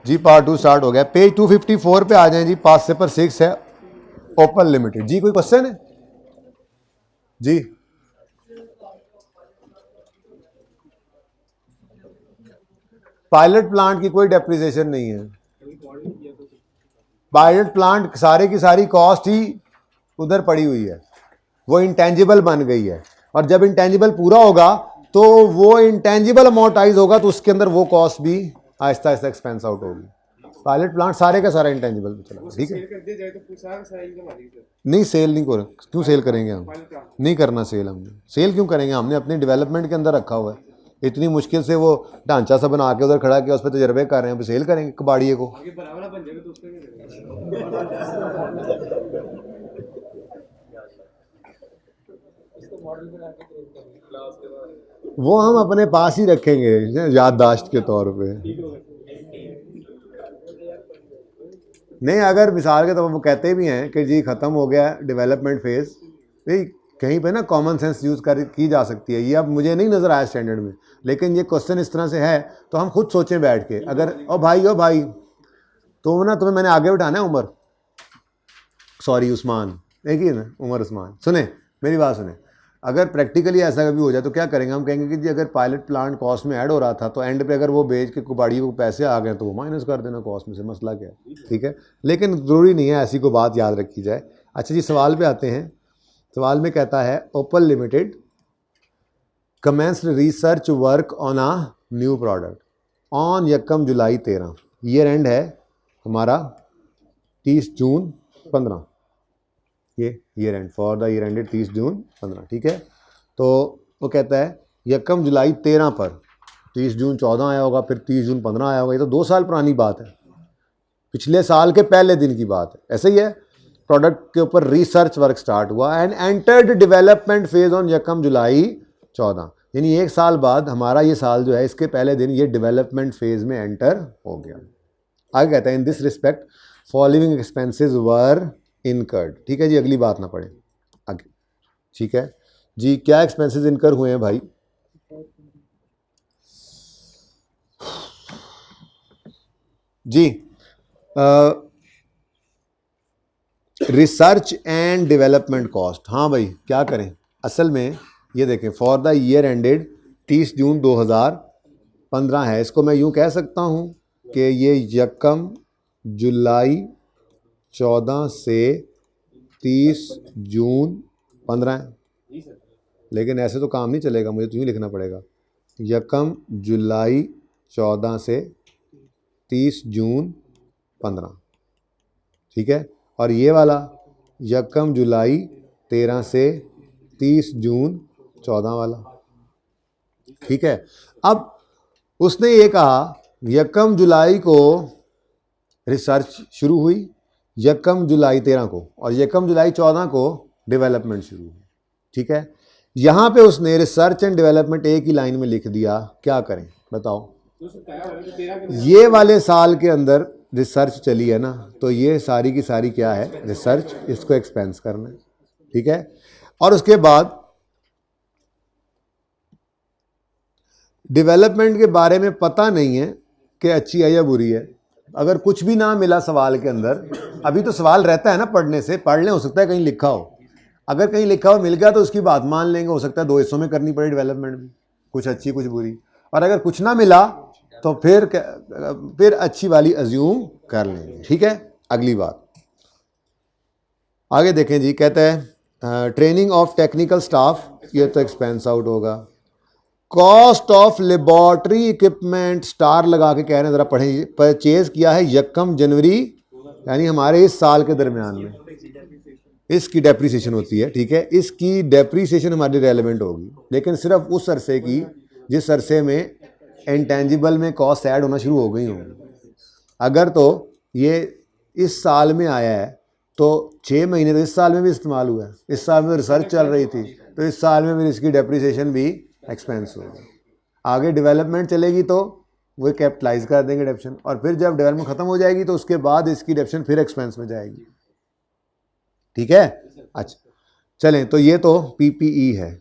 जी part 2 start हो गया। Page 254 पे आ जाएं जी। पास पेपर 6 है ओपन लिमिटेड। जी कोई क्वेश्चन है जी? पायलट प्लांट की कोई डेप्रिसिएशन नहीं है। पायलट प्लांट सारे की सारी कॉस्ट ही उधर पड़ी हुई है, वो इंटेंजिबल बन गई है। और जब इंटेंजिबल पूरा होगा तो वो इंटेंजिबल अमोर्टाइज होगा, तो उसके अंदर वो कॉस्ट भी आहिस्ता आहिस्ता एक्सपेंस आउट होगी। पायलट प्लांट सारे का सारा इंटेंजिबल चला, ठीक है। नहीं सेल नहीं करें, क्यों सेल करेंगे हम? नहीं करना सेल, हमने सेल क्यों करेंगे? हमने अपने डेवलपमेंट के अंदर रखा हुआ है। इतनी मुश्किल से वो ढांचा सा बना के उधर खड़ा किया, उस पर तजर्बे कर रहे हैं, सेल करेंगे कबाड़िए को? वो हम अपने पास ही रखेंगे याददाश्त के तौर पे। नहीं, अगर मिसाल के तौर पर वो कहते भी हैं कि जी ख़त्म हो गया डेवलपमेंट फेज़, नहीं कहीं पे ना कॉमन सेंस यूज़ की जा सकती है। ये अब मुझे नहीं नज़र आया स्टैंडर्ड में, लेकिन ये क्वेश्चन इस तरह से है तो हम खुद सोचें बैठ के। अगर ओ भाई तो ना तुम्हें मैंने आगे बिठाना है उमर, सॉरी उस्मान, एक ही है ना उमर उस्मान, सुने मेरी बात सुने। अगर प्रैक्टिकली ऐसा कभी हो जाए तो क्या करेंगे? हम कहेंगे कि जी अगर पायलट प्लांट कॉस्ट में ऐड हो रहा था तो एंड पे अगर वो बेच के कुबाड़ी को पैसे आ गए तो वो माइनस कर देना कॉस्ट में से, मसला क्या है, ठीक है। लेकिन ज़रूरी नहीं है ऐसी को बात याद रखी जाए। अच्छा जी सवाल पे आते हैं। सवाल में कहता है open limited commenced research work on a new product on यकम जुलाई 13, ईयर एंड है हमारा 30 जून 15, ये year and for the year ended 30 जून 15, ठीक है। तो वो कहता है यकम जुलाई 13 पर, 30 जून 14 आया होगा, फिर 30 जून 15 आया होगा, ये तो 2 साल पुरानी बात है, पिछले साल के पहले दिन की बात है। ऐसे ही है, प्रोडक्ट के ऊपर रिसर्च वर्क स्टार्ट हुआ and entered development phase on यकम जुलाई 14, यानी 1 साल बाद हमारा ये साल जो है इसके पहले दिन ये डेवलपमेंट फेज में एंटर हो गया। आगे कहता है in this respect following expenses were incurred, ठीक है जी, अगली बात ना पड़े आगे, ठीक है जी। क्या एक्सपेंसेस इनकर हुए हैं भाई? जी रिसर्च एंड डेवलपमेंट कॉस्ट, हाँ भाई क्या करें असल में ये देखें फॉर द ईयर एंडेड 30 जून 2015 है। इसको मैं यूं कह सकता हूं कि ये यकम जुलाई 14 से 30 जून 15 है, लेकिन ऐसे तो काम नहीं चलेगा, मुझे तो यूँ लिखना पड़ेगा यकम जुलाई 14 से 30 जून 15, ठीक है। और ये वाला यकम जुलाई 13 से 30 जून 14 वाला, ठीक है। अब उसने ये कहा यकम जुलाई को रिसर्च शुरू हुई, यकम जुलाई 13 को, और यकम जुलाई 14 को डेवलपमेंट शुरू हुई, ठीक है। यहाँ पे उसने रिसर्च एंड डेवलपमेंट एक ही लाइन में लिख दिया, क्या करें बताओ? ये वाले साल के अंदर रिसर्च चली है ना, तो ये सारी की सारी क्या है रिसर्च, इसको एक्सपेंस करना है, ठीक है। और उसके बाद डेवलपमेंट के बारे में पता नहीं है कि अच्छी है या बुरी है। अगर कुछ भी ना मिला सवाल के अंदर, अभी तो सवाल रहता है ना पढ़ने से, पढ़ लें, हो सकता है कहीं लिखा हो, अगर कहीं लिखा हो मिल गया तो उसकी बात मान लेंगे, हो सकता है 2 हिस्सों में करनी पड़े डेवलपमेंट में, कुछ अच्छी कुछ बुरी। और अगर कुछ ना मिला तो फिर अच्छी वाली अज्यूम कर लेंगे, ठीक है। अगली बात आगे देखें जी, कहता है ट्रेनिंग ऑफ टेक्निकल स्टाफ, ये तो एक्सपेंस आउट होगा। Cost of laboratory equipment star लगा के कह रहे हैं, ज़रा पढ़ें, परचेज किया है यकम जनवरी यानी हमारे इस साल के दरमियान में, इसकी डेप्रीसिएशन होती है, ठीक है। इसकी डेप्रीसिएशन हमारी रेलेवेंट होगी, लेकिन सिर्फ उस अरसे की जिस अरसे में इंटेंजिबल में कॉस्ट ऐड होना शुरू हो गई होंगी। अगर तो ये इस साल में आया है तो 6 महीने तो इस साल में भी इस्तेमाल हुआ है, इस साल में रिसर्च चल रही थी तो इस साल में भी इसकी डेप्रीसिएशन भी एक्सपेंस होगी। आगे डेवलपमेंट चलेगी तो वो कैपिटलाइज कर देंगे डेप्शन, और फिर जब डेवलपमेंट ख़त्म हो जाएगी तो उसके बाद इसकी डेप्शन फिर एक्सपेंस में जाएगी, ठीक है। अच्छा चलें, तो ये तो पीपीई है,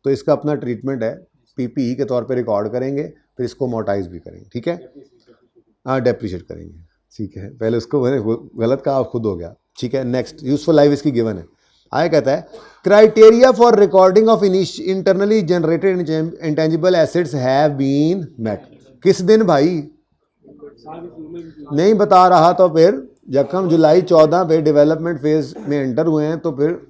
तो इसका अपना ट्रीटमेंट है, पीपीई के तौर पे रिकॉर्ड करेंगे, फिर इसको मोटाइज भी करेंगे, ठीक है। हाँ डेप्रिशिएट करेंगे, ठीक है। पहले उसको मैंने गलत कहा, खुद हो गया, ठीक है। नेक्स्ट, यूजफुल लाइफ इसकी गिवन है। आगे कहता है criteria for recording of internally generated intangible assets have been met. किस दिन भाई नहीं बता रहा, तो फिर जखम जुलाई 14 पे डेवलपमेंट फेज में एंटर हुए हैं, तो फिर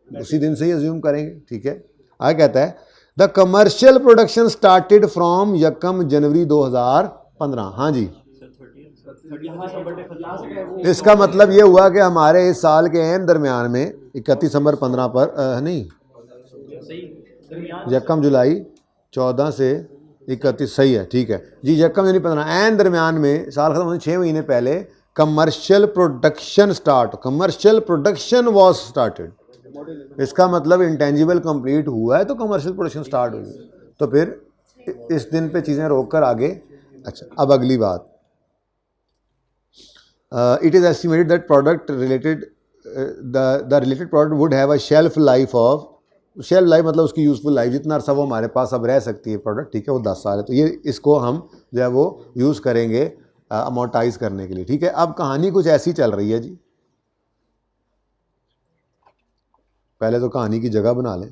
उसी दिन से ही अज्यूम करेंगे, ठीक है। आगे कहता है the commercial production started from यकम जनवरी 2015। हाँ जी, इसका मतलब ये हुआ कि हमारे इस साल के एन दरमियान में 31 दिसंबर 15 पर नहीं, यकम जुलाई 14 से 31, सही है, ठीक है जी। यकम यानी 15 एन दरमियान में, साल खत्म होने 6 महीने पहले कमर्शियल प्रोडक्शन वॉज स्टार्टेड। इसका मतलब इंटेंजिबल कंप्लीट हुआ है तो कमर्शियल प्रोडक्शन स्टार्ट हुई, तो फिर इस दिन पे चीज़ें रोक कर आगे। अच्छा, अब अगली बात, it is estimated that product related the related product would have a shelf life मतलब उसकी यूजफुल लाइफ, जितना अरसा वो हमारे पास अब रह सकती है प्रोडक्ट, ठीक है, वो 10 साल है। तो ये इसको हम जो है वो यूज़ करेंगे अमोर्टाइज करने के लिए, ठीक है। अब कहानी कुछ ऐसी चल रही है जी, पहले तो कहानी की जगह बना लें।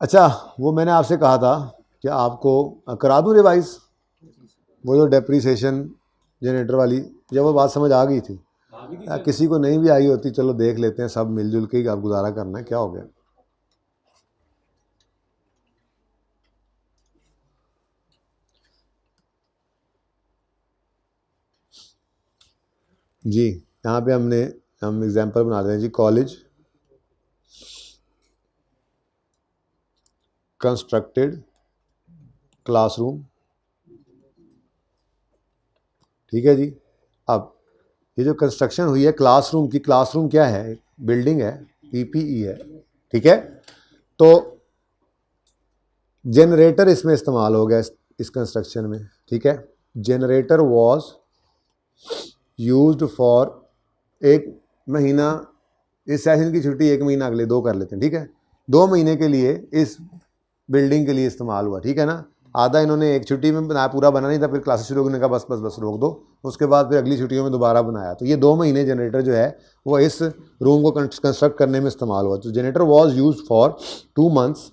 अच्छा, वो मैंने आपसे कहा था कि आपको करा दूं रिवाइज, वो जो डेप्रीसिएशन जनरेटर वाली, जब वो बात समझ आ गई थी, किसी को नहीं भी आई होती, चलो देख लेते हैं, सब मिलजुल के ही आप गुजारा करना है, क्या हो गया। जी, यहाँ पे हम एग्जांपल बना रहे हैं जी, कॉलेज कंस्ट्रक्टेड क्लासरूम, ठीक है जी। अब ये जो कंस्ट्रक्शन हुई है क्लासरूम की, क्लासरूम क्या है, बिल्डिंग है, पीपीई है, ठीक है। तो जनरेटर इसमें इस्तेमाल हो गया इस कंस्ट्रक्शन में, ठीक है। जनरेटर वाज यूज्ड फॉर 1 महीना, इस सेशन की छुट्टी 1 महीना अगले 2 कर लेते हैं, ठीक है। 2 महीने के लिए इस बिल्डिंग के लिए इस्तेमाल हुआ, ठीक है ना। आधा इन्होंने एक छुट्टी में बनाया, पूरा बना नहीं था, फिर क्लासेस शुरू होने का बस रोक दो, उसके बाद फिर अगली छुट्टियों में दोबारा बनाया। तो ये 2 महीने जनरेटर जो है वो इस रूम को कंस्ट्रक्ट करने में इस्तेमाल हुआ। तो generator was used for 2 months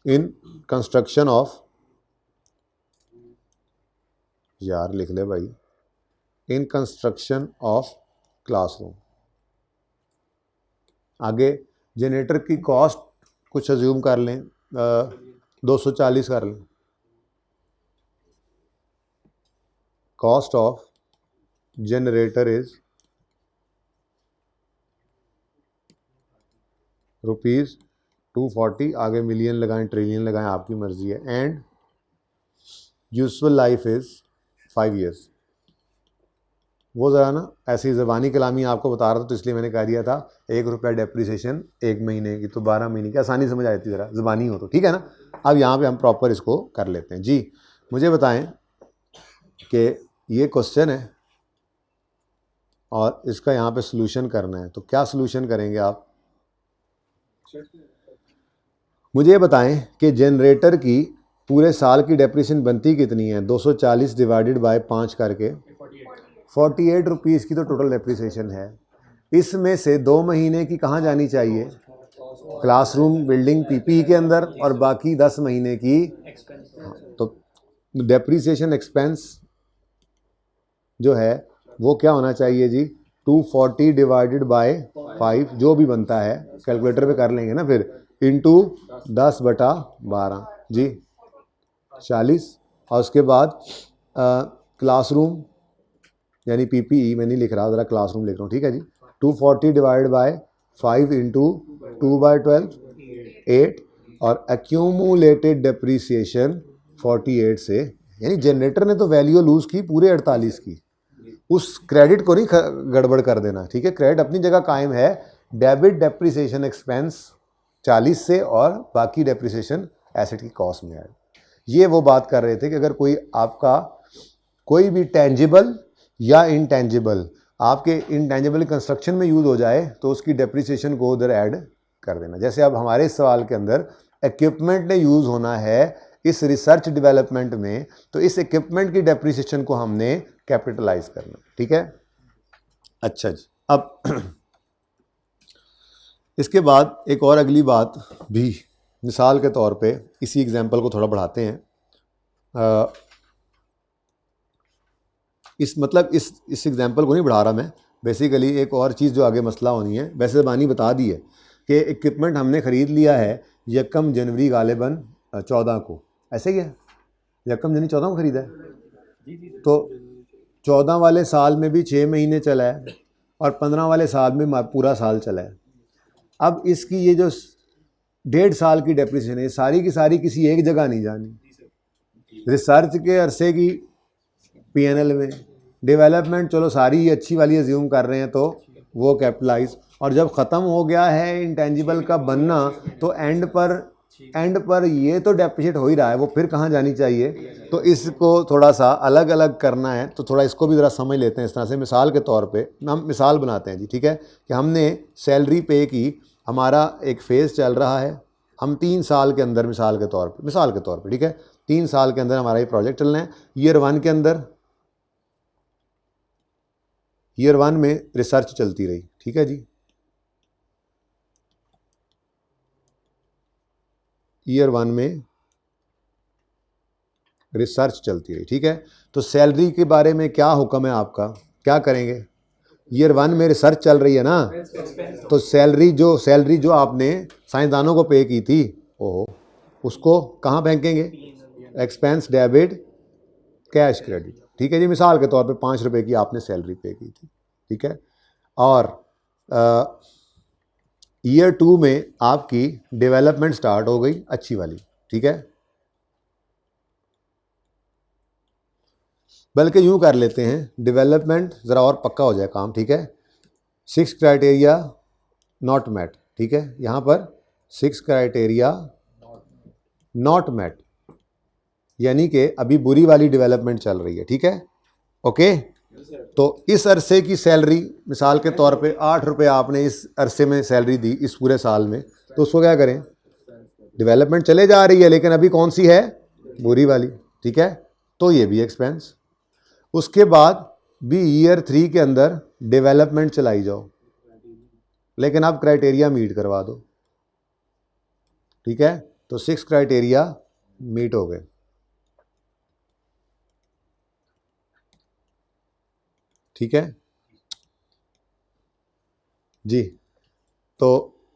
in construction of, यार लिख ले भाई, इन कंस्ट्रक्शन ऑफ क्लासरूम। आगे जनरेटर की कॉस्ट कुछ अज्यूम कर लें, 240 कर लें। कॉस्ट ऑफ जनरेटर इज ₹240, आगे मिलियन लगाएं, ट्रिलियन लगाएं, आपकी मर्जी है। And useful life is 5 years। वो ज़रा ना ऐसी ज़बानी कलामी आपको बता रहा था, तो इसलिए मैंने कह दिया था ₹1 डेप्रिसिएशन 1 महीने की, तो 12 महीने की, आसानी समझ आती ज़रा ज़बानी हो तो, ठीक है ना। अब यहाँ पे हम प्रॉपर इसको कर लेते हैं जी। मुझे बताएं कि ये क्वेश्चन है और इसका यहाँ पे सॉल्यूशन करना है, तो क्या सॉल्यूशन करेंगे आप। मुझे ये बताएं कि जनरेटर की पूरे साल की डेप्रिसिएशन बनती कितनी है, 240 डिवाइडेड बाय 5 करके 48 रुपीज़ की तो टोटल डेप्रिसिएशन है। इसमें से 2 महीने की कहाँ जानी चाहिए, क्लासरूम बिल्डिंग पीपीई के अंदर, और बाकी 10 महीने की, तो डेप्रिसिएशन एक्सपेंस जो है वो क्या होना चाहिए जी, 240 डिवाइडेड बाय 5 जो भी बनता है, कैलकुलेटर पे कर लेंगे ना फिर, इंटू 10/12 जी 40, और उसके बाद क्लासरूम यानी पीपीई मैं नहीं लिख रहा, ज़रा क्लासरूम लिख रहा हूँ, ठीक है जी। 240 डिवाइड बाय 5 इंटू 2/12 8, और एक्यूमुलेटेड डेप्रीसिएशन 48 से, यानी जनरेटर ने तो वैल्यू लूज़ की पूरे 48 की, उस क्रेडिट को नहीं गड़बड़ कर देना, ठीक है। क्रेडिट अपनी जगह कायम है, डेबिट डेप्रीसिएशन एक्सपेंस 40 से और बाकी डेप्रीसिएशन एसेट की कॉस्ट में ऐड। ये वो बात कर रहे थे कि अगर कोई आपका कोई भी टेंजिबल या इनटेंजिबल आपके इनटेंजिबल कंस्ट्रक्शन में यूज़ हो जाए तो उसकी डेप्रिसिएशन को उधर ऐड कर देना। जैसे अब हमारे इस सवाल के अंदर इक्विपमेंट ने यूज़ होना है इस रिसर्च डेवलपमेंट में, तो इस इक्विपमेंट की डेप्रिसिएशन को हमने कैपिटलाइज करना, ठीक है। अच्छा जी, अब इसके बाद एक और अगली बात भी मिसाल के तौर पे इसी एग्जाम्पल को थोड़ा बढ़ाते हैं। इस एग्जाम्पल को नहीं बढ़ा रहा मैं, बेसिकली एक और चीज़ जो आगे मसला होनी है, वैसे बानी बता दी है कि इक्विपमेंट हमने ख़रीद लिया है 1 जनवरी गालिबन 14 को, ऐसे ही है, 1 जनवरी 14 को ख़रीदा है, तो 14 वाले साल में भी 6 महीने चला है और 15 वाले साल में पूरा साल चला है। अब इसकी ये जो 1.5 साल की डेप्रिसिएशन है, सारी की सारी किसी एक जगह नहीं जानी। रिसर्च के अरसे की P&L में, डेवलपमेंट चलो सारी ही अच्छी वाली अज्यूम कर रहे हैं तो वो कैपिटलाइज, और जब ख़त्म हो गया है इंटेंजिबल का बनना तो एंड पर ये तो डेप्रिशिएट हो ही रहा है, वो फिर कहाँ जानी चाहिए। तो इसको थोड़ा सा अलग अलग करना है, तो थोड़ा इसको भी ज़रा समझ लेते हैं इस तरह से। मिसाल के तौर पे हम मिसाल बनाते हैं जी, ठीक है, कि हमने सैलरी पे की, हमारा एक फ़ेज़ चल रहा है, हम 3 साल के अंदर मिसाल के तौर पे ठीक है, 3 साल के अंदर हमारा ये प्रोजेक्ट चलना है। ईयर 1 के अंदर, ईयर 1 में रिसर्च चलती रही, ठीक है जी, ईयर 1 में रिसर्च चलती रही, ठीक है। तो सैलरी के बारे में क्या हुक्म है आपका, क्या करेंगे? ईयर 1 में रिसर्च चल रही है ना, तो सैलरी जो आपने साइंसदानों को पे की थी, ओहो, उसको कहाँ फेंकेंगे? एक्सपेंस डेबिट कैश क्रेडिट, ठीक है जी। मिसाल के तौर पे 5 रुपये की आपने सैलरी पे की थी, ठीक है, और ईयर 2 में आपकी डेवलपमेंट स्टार्ट हो गई अच्छी वाली, ठीक है। बल्कि यूँ कर लेते हैं, डेवलपमेंट ज़रा और पक्का हो जाए काम, ठीक है। 6 क्राइटेरिया नॉट मैट, ठीक है, यहाँ पर 6 क्राइटेरिया नॉट मैट, यानी कि अभी बुरी वाली डेवलपमेंट चल रही है, ठीक है, ओके। तो इस अरसे की सैलरी मिसाल के तौर पे 8 रुपये आपने इस अरसे में सैलरी दी इस पूरे साल में, तो उसको क्या करें? डेवलपमेंट चले जा रही है लेकिन अभी कौन सी है? बुरी वाली, ठीक है, तो ये भी एक्सपेंस। उसके बाद भी ईयर 3 के अंदर डेवलपमेंट चलाई जाओ, लेकिन आप क्राइटेरिया मीट करवा दो, ठीक है, तो 6 क्राइटेरिया मीट हो गए, ठीक है जी। तो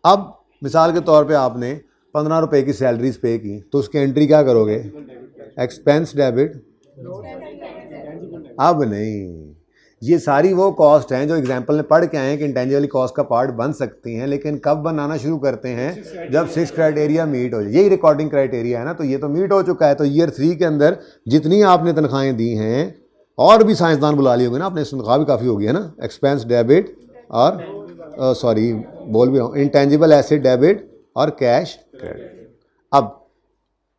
अब मिसाल के तौर पे आपने 15 रुपये की सैलरीज पे की, तो उसकी एंट्री क्या करोगे? एक्सपेंस डेबिट, अब नहीं, ये सारी वो कॉस्ट हैं जो एग्जाम्पल में पढ़ के आए हैं कि इंटेंजिबल कॉस्ट का पार्ट बन सकती हैं, लेकिन कब बनाना शुरू करते हैं? जब 6 क्राइटेरिया मीट हो जाए। यही रिकॉर्डिंग क्राइटेरिया है ना, तो ये तो मीट हो चुका है। तो ईयर 3 के अंदर जितनी आपने तनख्वाहें दी हैं, और भी साइंसदान बुला लिए होंगे ना आपने, तनख्वाह भी काफ़ी होगी है ना, एक्सपेंस डेबिट और सॉरी बोल भी रहा हूँ, इंटेंजिबल एसेट डेबिट और कैश क्रेडिट। अब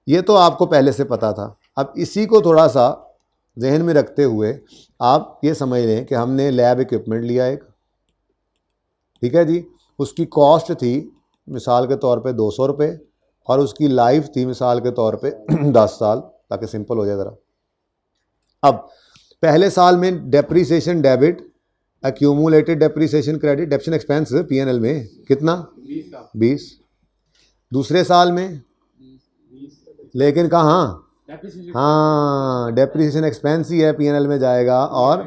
ये तो आपको पहले से पता था, अब इसी को थोड़ा सा जहन में रखते हुए आप ये समझ लें कि हमने लैब इक्विपमेंट लिया एक, ठीक है जी, उसकी कॉस्ट थी मिसाल के तौर पे 200 रुपये और उसकी लाइफ थी मिसाल के तौर पे 10 साल, ताकि सिंपल हो जाए ज़रा। अब पहले साल में depreciation debit, accumulated depreciation credit, depreciation expense P&L में कितना? 20। दूसरे साल में लेकिन कहाँ? हाँ, डेप्रिसिएशन एक्सपेंस ही है P&L में जाएगा, और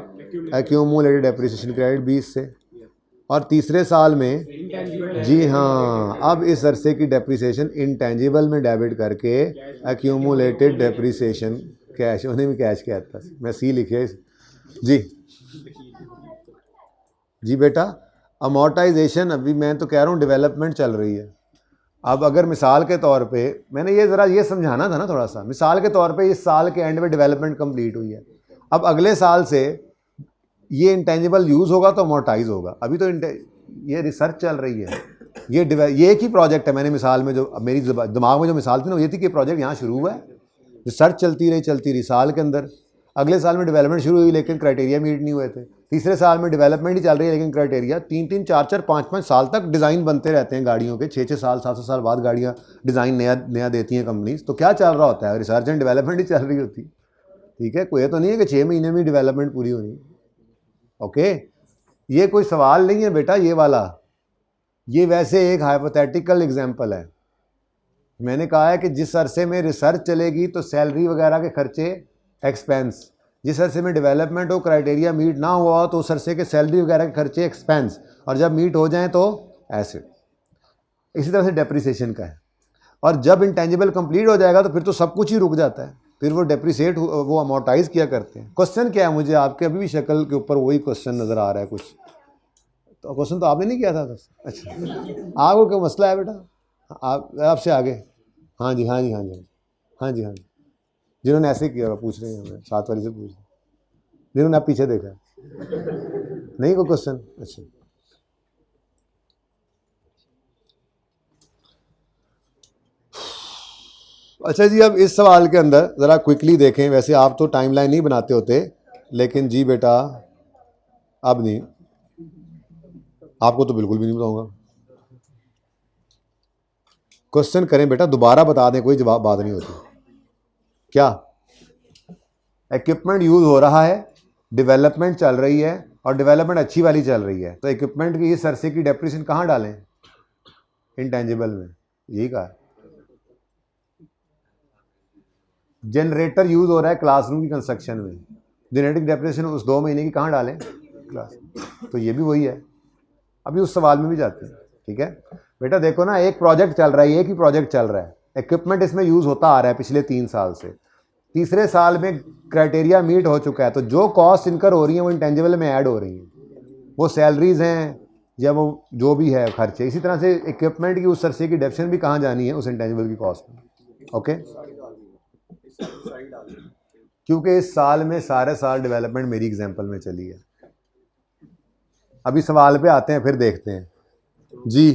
एक्यूमुलेटेड डेप्रिसिएशन क्रेडिट 20 से। और तीसरे साल में जी हाँ, अब इस अरसे की डेप्रिसिएशन इंटेंजिबल में डेबिट करके एक्यूमुलेटेड डेप्रिसिएशन कैश, उन्हें भी कैश कहता है, मैं सी लिखे जी। जी बेटा, अमोर्टाइजेशन अभी मैं तो कह रहा हूँ डेवलपमेंट चल रही है। अब अगर मिसाल के तौर पे, मैंने ये ज़रा ये समझाना था ना थोड़ा सा, मिसाल के तौर पे इस साल के एंड में डेवलपमेंट कंप्लीट हुई है, अब अगले साल से ये इंटेंजिबल यूज़ होगा तो अमोर्टाइज होगा। अभी तो ये रिसर्च चल रही है, ये एक ही प्रोजेक्ट है। मैंने मिसाल में जो मेरी दिमाग में जो मिसाल थी ना, ये थी कि प्रोजेक्ट यहाँ शुरू हुआ है, रिसर्च चलती रही साल के अंदर। अगले साल में डेवलपमेंट शुरू हुई लेकिन क्राइटेरिया मीट नहीं हुए थे, तीसरे साल में डेवलपमेंट ही चल रही है लेकिन क्राइटेरिया, 3-3, 4-4, 5-5 साल तक डिज़ाइन बनते रहते हैं गाड़ियों के, 6-6 साल 7-7 साल बाद गाड़ियाँ डिज़ाइन नया देती हैं कंपनीज। तो क्या चल रहा होता है? रिसर्च एंड डेवलपमेंट ही चल रही होती। ठीक है, कोई तो नहीं है कि 6 महीने में डेवलपमेंट पूरी होनी। ओके, ये कोई सवाल नहीं है बेटा ये वाला, ये वैसे एक हाइपोथेटिकल एग्जाम्पल है। मैंने कहा है कि जिस अरसे में रिसर्च चलेगी तो सैलरी वगैरह के खर्चे एक्सपेंस, जिस अरसे में डेवलपमेंट हो क्राइटेरिया मीट ना हुआ तो उस अरसे के सैलरी वगैरह के खर्चे एक्सपेंस, और जब मीट हो जाएं तो एसेट। इसी तरह से डेप्रिसिएशन का है। और जब इंटेंजिबल कंप्लीट हो जाएगा तो फिर तो सब कुछ ही रुक जाता है, फिर वो डेप्रिसिएट वो अमोर्टाइज किया करते हैं। क्वेश्चन क्या है? मुझे आपके अभी भी शक्ल के ऊपर वही क्वेश्चन नज़र आ रहा है कुछ, तो क्वेश्चन तो आपने नहीं किया था बस। अच्छा, आपको क्या मसला है बेटा? आपसे आगे। हाँ जी हाँ जी हाँ जी हाँ जी हाँ जी, जिन्होंने ऐसे किया पूछ रहे हैं, हमें साथ वाली से पूछ रहे हैं, जिन्होंने आप पीछे देखा नहीं कोई क्वेश्चन? अच्छा, अच्छा जी, अब इस सवाल के अंदर ज़रा क्विकली देखें। वैसे आप तो टाइमलाइन नहीं बनाते होते, लेकिन जी बेटा अब नहीं, आपको तो बिल्कुल भी नहीं बताऊंगा। क्वेश्चन करें बेटा, दोबारा बता दें, कोई जवाब बात नहीं होती। क्या इक्विपमेंट यूज़ हो रहा है, डेवलपमेंट चल रही है और डेवलपमेंट अच्छी वाली चल रही है, तो इक्विपमेंट की इस अरसे की डेप्रिसिएशन कहाँ डालें? इंटेंजिबल में। यही कहा। जनरेटर यूज़ हो रहा है क्लासरूम की कंस्ट्रक्शन में, जनरेटर की डेप्रिसिएशन उस 2 महीने की कहाँ डालें? क्लास। तो ये भी वही है, अभी उस सवाल में भी जाते हैं। ठीक है बेटा, देखो ना, एक प्रोजेक्ट चल रहा है, एक ही प्रोजेक्ट चल रहा है, इक्विपमेंट इसमें यूज़ होता आ रहा है पिछले 3 साल से, तीसरे साल में क्राइटेरिया मीट हो चुका है, तो जो कॉस्ट इनकर हो रही है वो इंटेंजिबल में ऐड हो रही हैं, वो सैलरीज हैं या वो जो भी है खर्चे। इसी तरह से इक्विपमेंट की उस अरसे की डेप्रिसिएशन भी कहाँ जानी है? उस इंटेंजिबल की कॉस्ट में। ओके, क्योंकि इस साल में सारे साल डेवलपमेंट मेरी एग्जाम्पल में चली है। अभी सवाल पे आते हैं, फिर देखते हैं जी,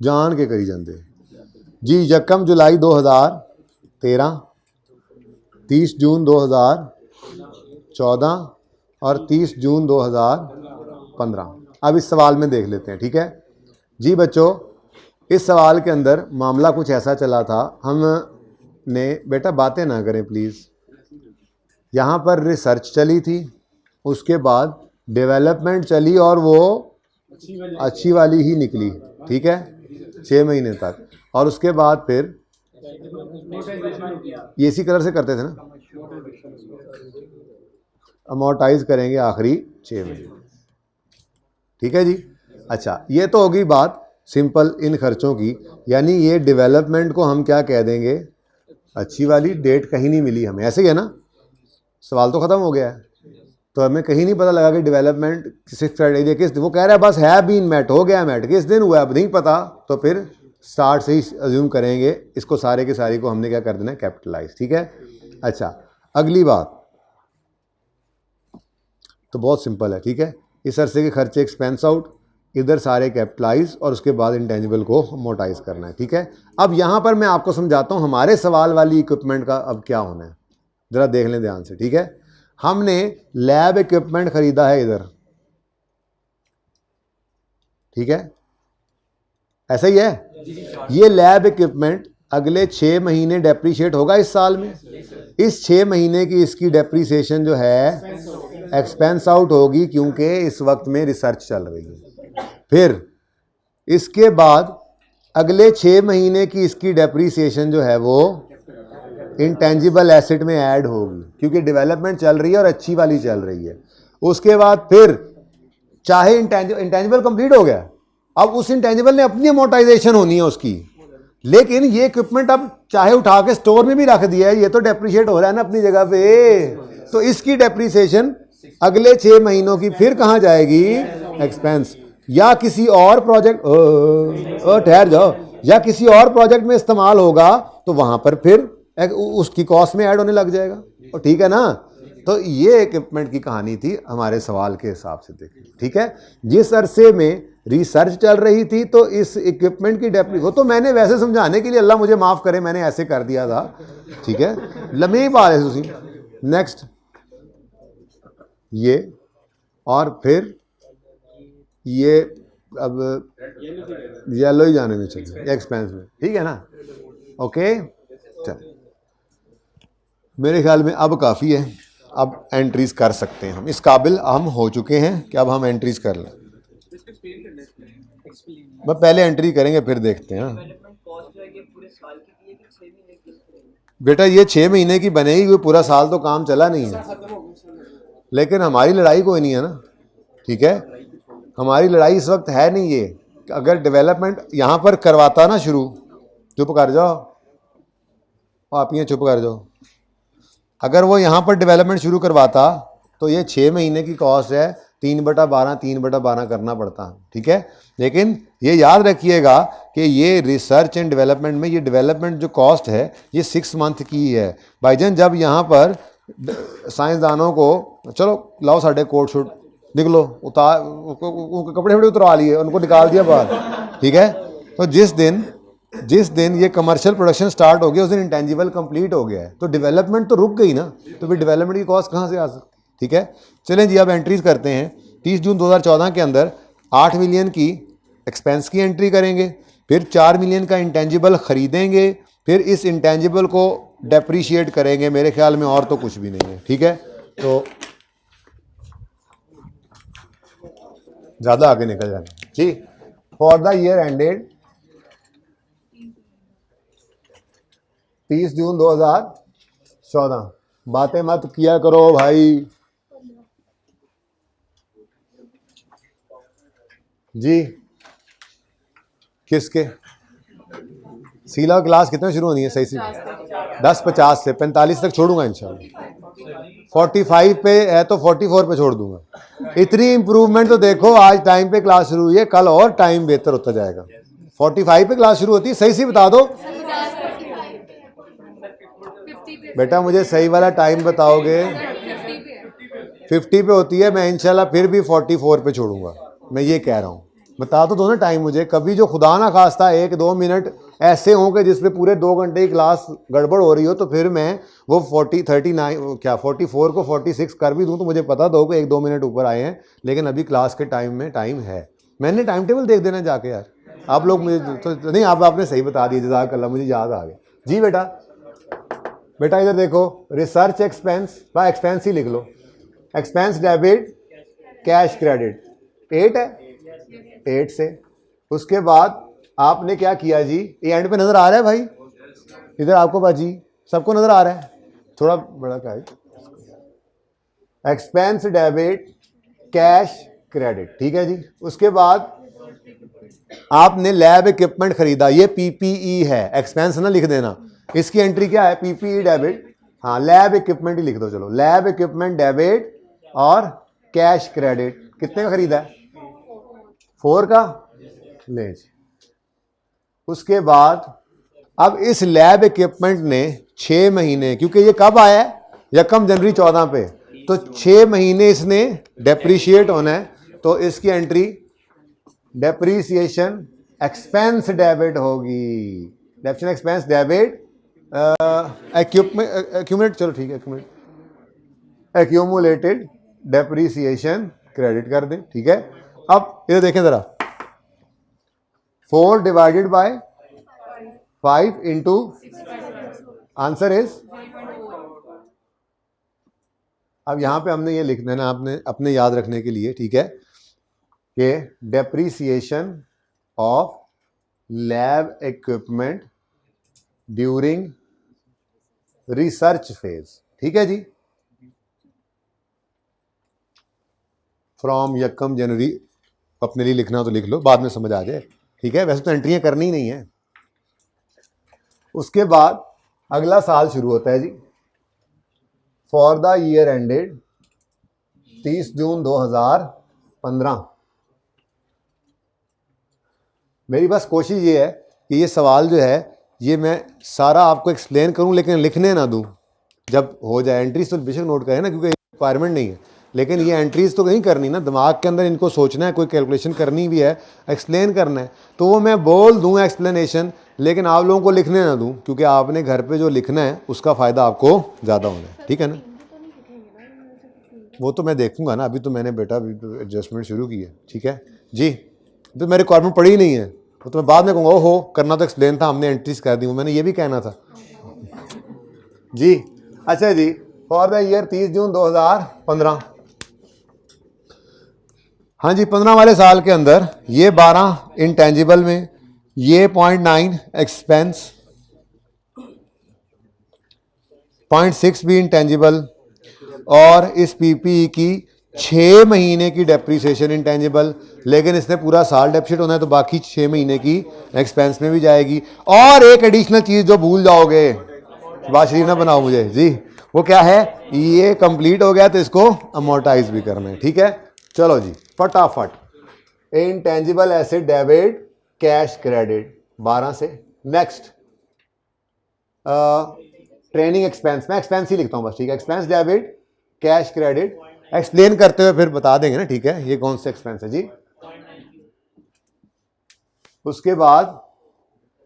जान के करी जाते जी। 1 जुलाई 2013, 30 जून 2014 और 30 जून 2015। अब इस सवाल में देख लेते हैं। ठीक है जी बच्चों, इस सवाल के अंदर मामला कुछ ऐसा चला था, हमने बेटा बातें ना करें प्लीज़, यहाँ पर रिसर्च चली थी, उसके बाद डेवलपमेंट चली और वो अच्छी वाली ही निकली। ठीक है, 6 महीने तक, और उसके बाद फिर ये इसी कलर से करते थे ना, अमोर्टाइज करेंगे आखिरी 6 महीने। ठीक है जी। अच्छा, ये तो होगी बात सिंपल इन खर्चों की, यानी ये डेवलपमेंट को हम क्या कह देंगे? अच्छी वाली। डेट कहीं नहीं मिली हमें, ऐसे ही है ना, सवाल तो ख़त्म हो गया है, तो हमें कहीं नहीं पता लगा कि डेवलपमेंट किस क्राइटेरिया किस दिन, वो कह रहा है बस है बीन मेट, हो गया मेट, किस दिन हुआ अब नहीं पता, तो फिर स्टार्ट से ही अज्यूम करेंगे इसको, सारे के सारी को हमने क्या कर देना है? कैपिटलाइज। ठीक है। अच्छा, अगली बात तो बहुत सिंपल है। ठीक है, इस अरसे के खर्चे एक्सपेंस आउट, इधर सारे कैपिटलाइज, और उसके बाद इंटेंजिबल को मोटाइज करना है। ठीक है, अब यहाँ पर मैं आपको समझाता हूँ हमारे सवाल वाली इक्विपमेंट का अब क्या होना है, ज़रा देख लें ध्यान से। ठीक है, हमने लैब इक्विपमेंट खरीदा है इधर, ठीक है, ऐसा ही है। ये लैब इक्विपमेंट अगले 6 महीने डेप्रीशिएट होगा इस साल में, इस 6 महीने की इसकी डेप्रीसिएशन जो है एक्सपेंस आउट होगी, क्योंकि इस वक्त में रिसर्च चल रही है। फिर इसके बाद अगले 6 महीने की इसकी डेप्रीसिएशन जो है वो इंटेंजिबल एसेट में ऐड होगी, क्योंकि डेवलपमेंट चल रही है और अच्छी वाली चल रही है। उसके बाद फिर चाहे इंटेंजिबल कंप्लीट हो गया, अब उस इंटेंजिबल ने अपनी अमोर्टाइजेशन होनी है उसकी, लेकिन ये इक्विपमेंट अब चाहे उठा के स्टोर में भी रख दिया है, ये तो डेप्रीशिएट हो रहा है ना अपनी जगह पे, तो इसकी डेप्रीसिएशन अगले 6 महीनों की फिर कहाँ जाएगी? एक्सपेंस, या किसी और प्रोजेक्ट, ठहर जाओ, या किसी और प्रोजेक्ट में इस्तेमाल होगा तो वहां पर फिर उसकी कॉस्ट में ऐड होने लग जाएगा। और ठीक है ना, तो ये इक्विपमेंट की कहानी थी हमारे सवाल के हिसाब से। देखिए, ठीक है, जिस अरसे में रिसर्च चल रही थी तो इस इक्विपमेंट की डेप्री, वो तो मैंने वैसे समझाने के लिए, अल्लाह मुझे माफ़ करे, मैंने ऐसे कर दिया था। ठीक है, लम्बी बात है नेक्स्ट ये, और फिर ये अब येलो ही जाने में चाहिए एक्सपेंस में, ठीक है ना। ओके चल, मेरे ख्याल में अब काफ़ी है, अब एंट्रीज कर सकते हैं हम, इस काबिल हम हो चुके हैं कि अब हम एंट्रीज कर लें। बस पहले एंट्री करेंगे फिर देखते हैं। बेटा ये 6 महीने की बनेगी, कोई पूरा साल तो काम चला नहीं है, लेकिन हमारी लड़ाई कोई नहीं है ना, ठीक है। हमारी लड़ाई इस वक्त है नहीं ये, अगर डेवलपमेंट यहाँ पर करवाता ना शुरू, चुप कर जाओ आप, ये चुप कर जाओ, अगर वो यहाँ पर डेवलपमेंट शुरू करवाता तो ये 6 महीने की कॉस्ट है, 3/12 3/12 करना पड़ता, ठीक है। लेकिन ये याद रखिएगा कि ये रिसर्च एंड डेवलपमेंट में ये डेवलपमेंट जो कॉस्ट है ये 6 मंथ की है। भाईजान जब यहाँ पर साइंसदानों को, चलो लाओ साढ़े कोट शूट लिख लो, उतार उनके कपड़े वपड़े उतरवा लिए, उनको निकाल दिया बाहर, ठीक है। तो जिस दिन ये कमर्शियल प्रोडक्शन स्टार्ट हो गया उस दिन इंटेंजिबल कंप्लीट हो गया है, तो डेवलपमेंट तो रुक गई ना, तो फिर डेवलपमेंट की कॉस्ट कहाँ से आ सकती, ठीक है। चलें जी अब एंट्रीज करते हैं। 30 जून 2014 के अंदर 8 मिलियन की एक्सपेंस की एंट्री करेंगे, फिर 4 मिलियन का इंटेंजिबल खरीदेंगे, फिर इस इंटेंजिबल को डेप्रीशिएट करेंगे, मेरे ख्याल में और तो कुछ भी नहीं है, ठीक है। तो ज़्यादा आगे निकल जाना जी। फॉर द ईयर एंडेड 30 जून 2014, बातें मत किया करो भाई जी। किसके सीला क्लास कितने शुरू होनी है सही से? 10:50 से 45 तक छोड़ूंगा इंशाल्लाह। 45 पे है तो 44 पे छोड़ दूंगा। इतनी इंप्रूवमेंट तो देखो, आज टाइम पे क्लास शुरू हुई है, कल और टाइम बेहतर होता जाएगा। 45 पे क्लास शुरू होती है, सही से बता दो बेटा, मुझे सही वाला टाइम बताओगे। 50 पे होती है, मैं इंशाल्लाह फिर भी 44 पे छोड़ूंगा, मैं ये कह रहा हूँ। बता तो दो ना टाइम मुझे, कभी जो खुदा ना खास्ता 1-2 मिनट ऐसे हों कि जिसमें पूरे 2 घंटे की क्लास गड़बड़ हो रही हो, तो फिर मैं वो 44 को 46 कर भी दूं तो मुझे पता दो कि 1-2 मिनट ऊपर आए हैं, लेकिन अभी क्लास के टाइम में टाइम है। मैंने टाइम टेबल देख देना जाके यार, आप लोग मुझे तो नहीं, आपने सही बता दिया, जज़ाकल्लाह, मुझे याद आ गया जी। बेटा इधर देखो, रिसर्च एक्सपेंस व एक्सपेंस ही लिख लो, एक्सपेंस डेबिट कैश क्रेडिट 8 है, 8 से। उसके बाद आपने क्या किया जी, ये एंड पे नजर आ रहा है भाई, इधर आपको बाजी सबको नजर आ रहा है, थोड़ा बड़ा क्या है, एक्सपेंस डेबिट कैश क्रेडिट, ठीक है जी। उसके बाद आपने लैब इक्विपमेंट खरीदा, ये पीपीई है, एक्सपेंस ना लिख देना, इसकी एंट्री क्या है, पीपीई डेबिट, हाँ लैब इक्विपमेंट ही लिख दो, चलो लैब इक्विपमेंट डेबिट और कैश क्रेडिट। कितने का खरीदा है? 4 का ले जी। उसके बाद अब इस लैब इक्विपमेंट ने 6 महीने, क्योंकि ये कब आया है, 1 जनवरी 14 पे, तो 6 महीने इसने डेप्रीशिएट होना है, तो इसकी एंट्री डेप्रीसिएशन एक्सपेंस डेबिट होगी, डेप्रीसिएशन एक्सपेंस डेबिट एक्यूमुलेट, चलो ठीक है, एक्यूमुलेटेड डेप्रीसिएशन क्रेडिट कर दें, ठीक है। अब इधर देखें जरा, 4 divided by 5 into, answer is, अब यहां पे हमने ये लिख देना आपने अपने याद रखने के लिए, ठीक है, कि depreciation of lab equipment during research phase, ठीक है जी, फ्रॉम 1 जनवरी, अपने लिए लिखना तो लिख लो, बाद में समझ आ जाए, ठीक है। वैसे तो एंट्रियां करनी ही नहीं है। उसके बाद अगला साल शुरू होता है जी, फॉर द ईयर एंडेड 30 जून 2015। मेरी बस कोशिश ये है कि ये सवाल जो है ये मैं सारा आपको एक्सप्लेन करूं, लेकिन लिखने ना दूं, जब हो जाए एंट्रीज तो बेशक नोट करें ना, क्योंकि रिक्वायरमेंट नहीं है, लेकिन ये एंट्रीज तो नहीं करनी ना, दिमाग के अंदर इनको सोचना है, कोई कैलकुलेशन करनी भी है, एक्सप्लेन करना है, तो वो मैं बोल दूं एक्सप्लेनेशन, लेकिन आप लोगों को लिखने ना दूं, क्योंकि आपने घर पे जो लिखना है उसका फ़ायदा आपको ज़्यादा होना है, ठीक है ना। वो तो मैं देखूंगा ना, अभी तो मैंने बेटा एडजस्टमेंट शुरू की है, ठीक है जी। तो मेरे रिक्वायरमेंट पड़ी ही नहीं है, वो तो मैं बाद में कहूँगा ओहो करना तो एक्सप्लेन था, हमने एंट्रीज कर दी, मैंने ये भी कहना था जी। अच्छा जी, फॉर द ईयर 30 जून 2015, हाँ जी 15 वाले साल के अंदर ये 12 इंटेंजिबल में, ये 0.9 एक्सपेंस, 0.6 भी इंटेंजिबल, और इस पीपीई की 6 महीने की डेप्रीसिएशन इंटेंजिबल, लेकिन इसने पूरा साल डेप्रिसिएट होना है तो बाकी 6 महीने की एक्सपेंस में भी जाएगी। और एक एडिशनल चीज जो भूल जाओगे, बात शरीफ ना बनाओ मुझे जी, वो क्या है, ये कंप्लीट हो गया तो इसको अमोर्टाइज भी करना है, ठीक है। चलो जी फटाफट, intangible asset debit cash credit 12 से। नेक्स्ट ट्रेनिंग एक्सपेंस, मैं एक्सपेंस ही लिखता हूं बस, ठीक है। Expense debit cash credit, explain करते हुए फिर बता देंगे ना, ठीक है, ये कौन सा एक्सपेंस है जी। उसके बाद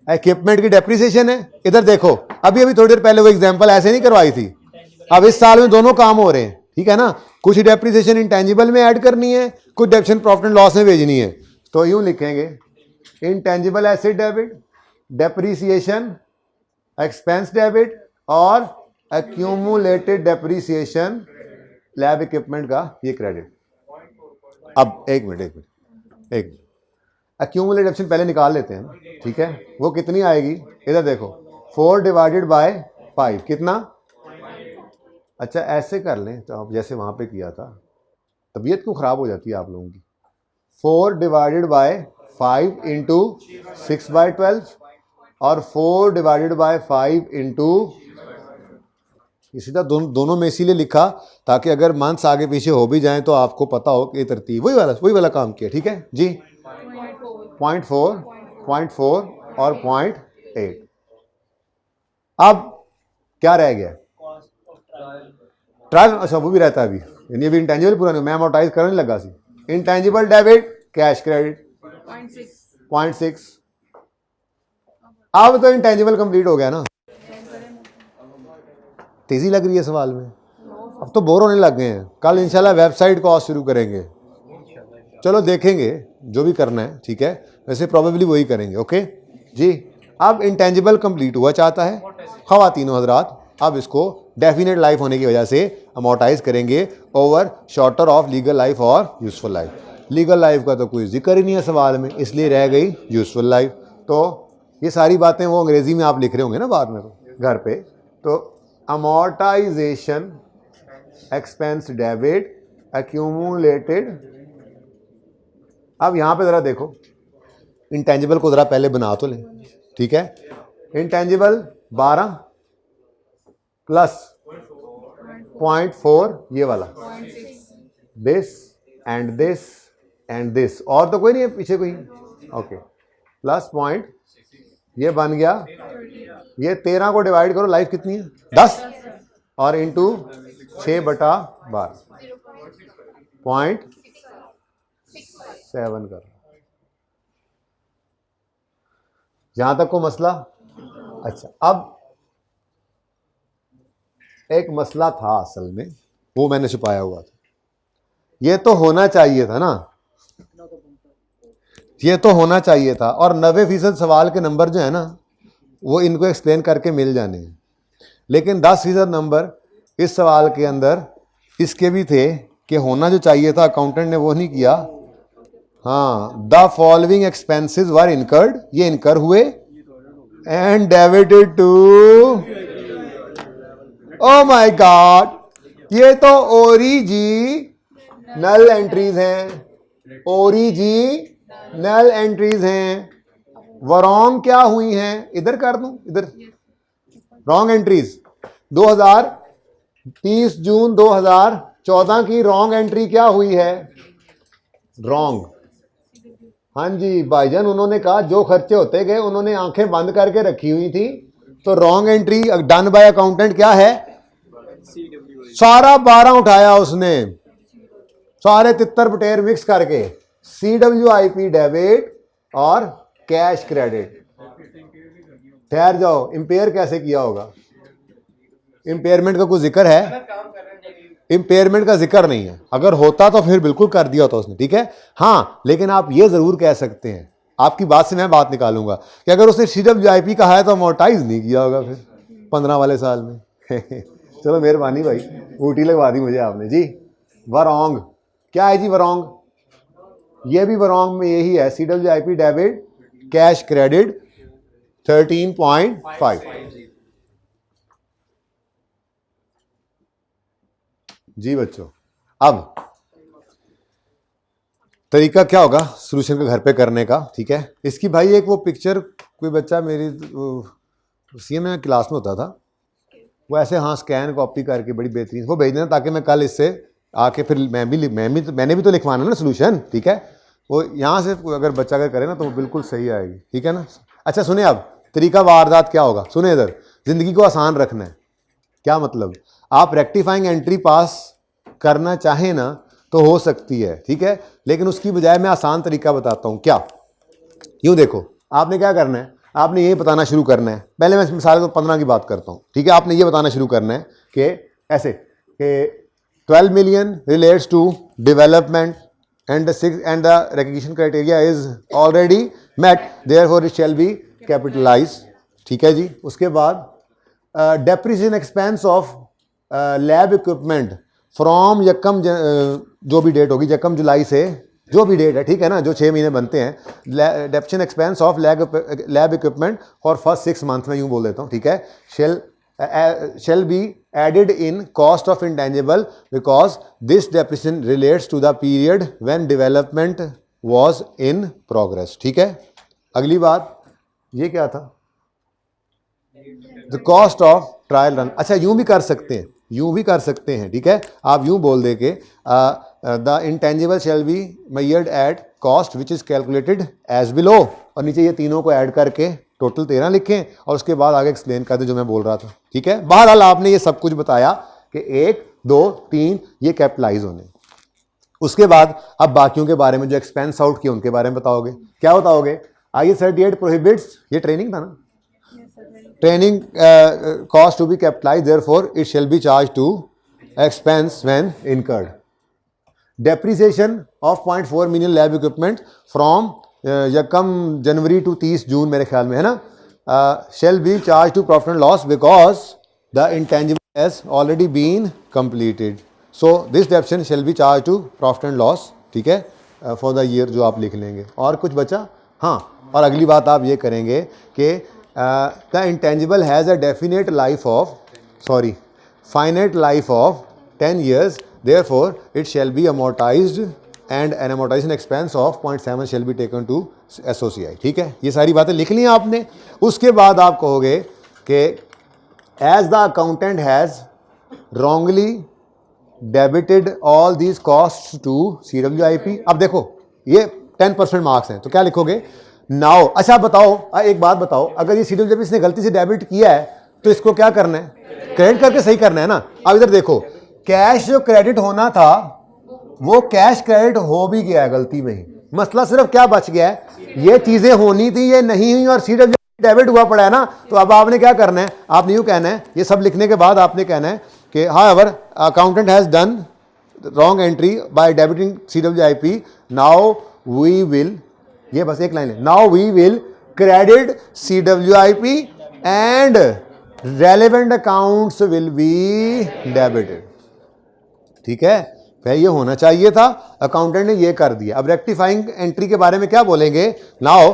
इक्विपमेंट की डेप्रिसिएशन है, इधर देखो अभी अभी थोड़ी देर पहले वो एग्जांपल ऐसे नहीं करवाई थी, अब इस साल में दोनों काम हो रहे हैं, ठीक है ना। कुछ डेप्रिसिएशन इंटेंजिबल में ऐड करनी है, कुछ डेप्रिसिएशन प्रॉफिट एंड लॉस में भेजनी है, तो यूं लिखेंगे intangible asset debit, depreciation expense debit और एक्यूमुलेटेड डेप्रिसिएशन लैब इक्विपमेंट का ये क्रेडिट। अब एक मिनट एक्यूमुलेटेड डेप्रिसिएशन पहले निकाल लेते हैं, ठीक है। वो कितनी आएगी, इधर देखो 4 डिवाइडेड बाय 5 कितना, अच्छा ऐसे कर लें तो आप जैसे वहां पे किया था, तबीयत क्यों खराब हो जाती है आप लोगों की। 4 डिवाइडेड बाय 5 इंटू 6/12 और 4 डिवाइडेड बाय 5 इंटू, सीधा दोनों में इसीलिए लिखा ताकि अगर मंथ्स आगे पीछे हो भी जाएं तो आपको पता हो कि तरतीब वही वाला काम किया, ठीक है जी। 0.4, 0.4 और 0.8। अब क्या रह गया, ट्रायल, अच्छा वो भी रहता है अभी, यानी अभी इंटेंजिबल पूरा नहीं, मैं अमोर्टाइज करने लगा सी। Intangible debit cash credit 0.6। अब तो इंटेंजिबल कंप्लीट हो गया ना, तेजी लग रही है सवाल में, अब तो बोर होने लग गए हैं। कल इंशाल्लाह वेबसाइट कॉस्ट शुरू करेंगे, चलो देखेंगे जो भी करना है, ठीक है, वैसे प्रोबेबली वही करेंगे, ओके जी। अब इंटेंजिबल कंप्लीट हुआ चाहता है ख़वातीनो हजरात, अब इसको डेफिनेट लाइफ होने की वजह से अमोर्टाइज करेंगे over shorter of legal life और यूजफुल लाइफ। लीगल लाइफ का तो कोई जिक्र ही नहीं है सवाल में, इसलिए रह गई यूजफुल लाइफ। तो ये सारी बातें वो अंग्रेजी में आप लिख रहे होंगे ना बाद में घर पे, तो अमोर्टाइजेशन एक्सपेंस डेबिट एक्यूमुलेटेड। अब यहां पे जरा देखो, इंटेंजिबल को जरा पहले बना तो लें, ठीक है। इंटेंजिबल 12 प्लस 0.4 ये वाला, this and this and this, और तो कोई नहीं है पीछे कोई, ओके, प्लस पॉइंट ये बन गया, ये 13 को डिवाइड करो, लाइफ कितनी है 10 और इंटू 6/12 0.7 कर, यहां तक को मसला। अच्छा अब एक मसला था असल में, वो मैंने छुपाया हुआ था, ये तो होना चाहिए था ना, ये तो होना चाहिए था, और 90% सवाल के नंबर जो है ना वो इनको एक्सप्लेन करके मिल जाने हैं, लेकिन 10% नंबर इस सवाल के अंदर इसके भी थे कि होना जो चाहिए था, अकाउंटेंट ने वो नहीं किया। हाँ, the following expenses were incurred, ये इनकर हुए and debited to, oh my god, ये तो ओरिजिनल एंट्रीज हैं, ओरिजिनल एंट्रीज हैं, वो रॉन्ग क्या हुई हैं, इधर कर दूं, इधर रॉन्ग एंट्रीज 30 जून 2014 की रॉन्ग एंट्री क्या हुई है, रॉन्ग, हाँ जी भाईजान, उन्होंने कहा जो खर्चे होते गए उन्होंने आंखें बंद करके रखी हुई थी, तो wrong entry done by accountant क्या है, सारा 12 उठाया उसने, सारे तितर बटेर मिक्स करके, CWIP डेबिट और कैश क्रेडिट। ठहर जाओ, इंपेयर कैसे किया होगा, इंपेयरमेंट का कुछ जिक्र है, इम्पेयरमेंट का जिक्र नहीं है, अगर होता तो फिर बिल्कुल कर दिया होता उसने, ठीक है। हाँ, लेकिन आप ये जरूर कह सकते हैं, आपकी बात से मैं बात निकालूंगा कि अगर उसने CWIP कहा है तो अमोर्टाइज नहीं किया होगा फिर 15 वाले साल में। चलो मेहरबानी भाई, ऊटी लगवा दी मुझे आपने जी। वरॉन्ग क्या है जी? वरॉन्ग ये भी वरॉन्ग में यही है, CWIP डेबिट कैश क्रेडिट 13.5 जी बच्चों। अब तरीका क्या होगा सोल्यूशन का घर पे करने का, ठीक है। इसकी भाई एक वो पिक्चर, कोई बच्चा मेरी CMA क्लास में होता था, वो ऐसे हाँ स्कैन कॉपी करके बड़ी बेहतरीन वो भेज देना, ताकि मैं कल इससे आके फिर मैंने भी तो लिखवाना ना सोल्यूशन, ठीक है। वो यहाँ से अगर बच्चा अगर करे ना तो वो बिल्कुल सही आएगी, ठीक है ना। अच्छा सुने, अब तरीका वारदात क्या होगा, सुने इधर। जिंदगी को आसान रखना है, क्या मतलब, आप रेक्टिफाइंग एंट्री पास करना चाहें ना तो हो सकती है, ठीक है, लेकिन उसकी बजाय मैं आसान तरीका बताता हूं। क्या? यूं देखो, आपने क्या करना है, आपने ये बताना शुरू करना है। पहले मैं मिसाल को 15 की बात करता हूं, ठीक है। आपने ये बताना शुरू करना है कि ऐसे कि 12 million relates to development and the recognition criteria is already met, therefore it shall be capitalize, ठीक है जी। उसके बाद depreciation expense of lab equipment from यकम जो भी डेट होगी, यकम जुलाई से जो भी डेट है, ठीक है ना, जो 6 महीने बनते हैं, depreciation expense of lab equipment for first 6 month में यूं बोल देता हूं, ठीक है। shall be added in cost of intangible because this depreciation relates to the period when development was in progress, ठीक है। अगली बात, ये क्या था, the cost of trial run. अच्छा यूं भी कर सकते हैं, यूं भी कर सकते हैं, ठीक है। आप यूं बोल दे के the intangible shall be measured at cost which is calculated as below, और नीचे ये तीनों को ऐड करके टोटल 13 लिखें और उसके बाद आगे एक्सप्लेन कर दें जो मैं बोल रहा था, ठीक है। बहरहाल आपने ये सब कुछ बताया कि 1 2 3 ये कैपिटलाइज होने। उसके बाद अब बाकियों के बारे में जो एक्सपेंस आउट किए उनके बारे में बताओगे। क्या बताओगे? IAS 38 प्रोहिबिट्स, ये ट्रेनिंग था ना, training cost to be capitalize therefore it shall be charge to expense when incurred. Depreciation of 0.4 million lab equipment from यकम जनवरी टू 30 जून मेरे ख्याल में है ना, shall be charge to profit and loss because the intangible has already been completed, so this depreciation shall be charge to profit and loss, ठीक है, for the year जो आप लिख लेंगे। और कुछ बचा? हाँ, और अगली बात आप ये करेंगे कि the intangible has a definite life of finite life of 10 years, therefore it shall be amortized and an amortization expense of 0.7 shall be taken to SOCI, ठीक है। ये सारी बातें लिख ली आपने। उसके बाद आप कहोगे कि as the accountant has wrongly debited all these costs to CWIP। अब देखो ये 10% मार्क्स हैं, तो क्या लिखोगे? नाउ अच्छा बताओ, एक बात बताओ, अगर ये CWIP इसने गलती से डेबिट किया है तो इसको क्या करना है? क्रेडिट करके सही करना है ना। अब इधर देखो, कैश जो क्रेडिट होना था वो कैश क्रेडिट हो भी गया है गलती में ही, मसला सिर्फ क्या बच गया है, ये चीजें होनी थी ये नहीं हुई और CWIP डेबिट हुआ पड़ा है ना। तो अब आपने क्या करना है, आपने यूं कहना है, ये सब लिखने के बाद आपने कहना है कि however accountant has done wrong entry by debiting CWIP, now we will, ये बस एक लाइन है, now we will credit CWIP and relevant accounts will be debited, ठीक है। फिर ये होना चाहिए था, अकाउंटेंट ने ये कर दिया। अब रेक्टिफाइंग एंट्री के बारे में क्या बोलेंगे? Now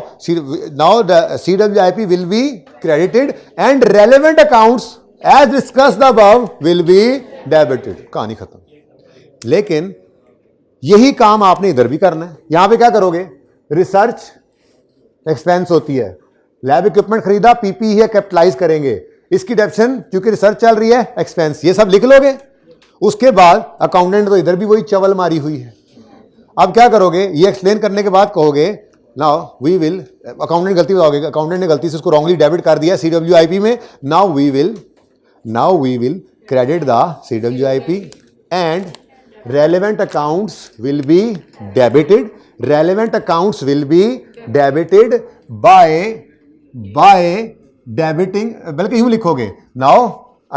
CWIP will be credited and relevant accounts as discussed above will be debited, कहानी खत्म। लेकिन यही काम आपने इधर भी करना है। यहां पे क्या करोगे? रिसर्च एक्सपेंस होती है, लैब इक्विपमेंट खरीदा, PPE है, कैपिटलाइज करेंगे, इसकी डेप्शन क्योंकि रिसर्च चल रही है, एक्सपेंस, ये सब लिख लोगे। उसके बाद अकाउंटेंट तो इधर भी वही चवल मारी हुई है। अब क्या करोगे? ये एक्सप्लेन करने के बाद कहोगे नाउ वी विल, अकाउंटेंट गलती बताओगे, अकाउंटेंट ने गलती से उसको रॉन्गली डेबिट कर दिया CWIP में, now we will credit the CWIP and relevant accounts will be debited, relevant accounts will be debited by debiting, बल्कि यूं लिखोगे, now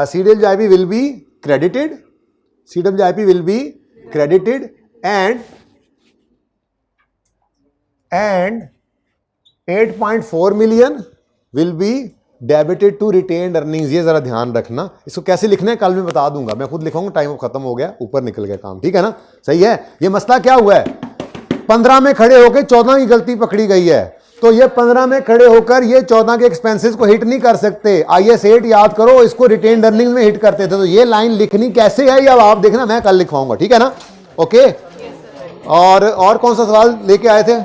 CWIP will be credited CWIP will be credited and 8.4 million will be debited to retained earnings. ये जरा ध्यान रखना, इसको कैसे लिखना है कल मैं बता दूंगा, मैं खुद लिखूंगा, टाइम खत्म हो गया, ऊपर निकल गया काम, ठीक है ना, सही है। ये मसला क्या हुआ है, 15 में खड़े होकर 14 की गलती पकड़ी गई है, तो ये 15 में खड़े होकर ये 14 के एक्सपेंसेस को हिट नहीं कर सकते। IAS 8 याद करो, इसको रिटेन्ड अर्निंग्स में हिट करते थे, तो ये लाइन लिखनी कैसे है, या आप देखना, मैं कल लिखवाऊंगा, ठीक है ना, ओके। और कौन सा सवाल लेके आए थे?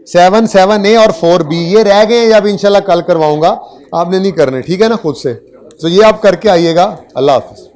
7A और 4B ये रह गए, अब इंशाल्लाह कल करवाऊंगा, आपने नहीं करने, ठीक है ना, खुद से। तो ये आप करके आइएगा। अल्लाह हाफिज।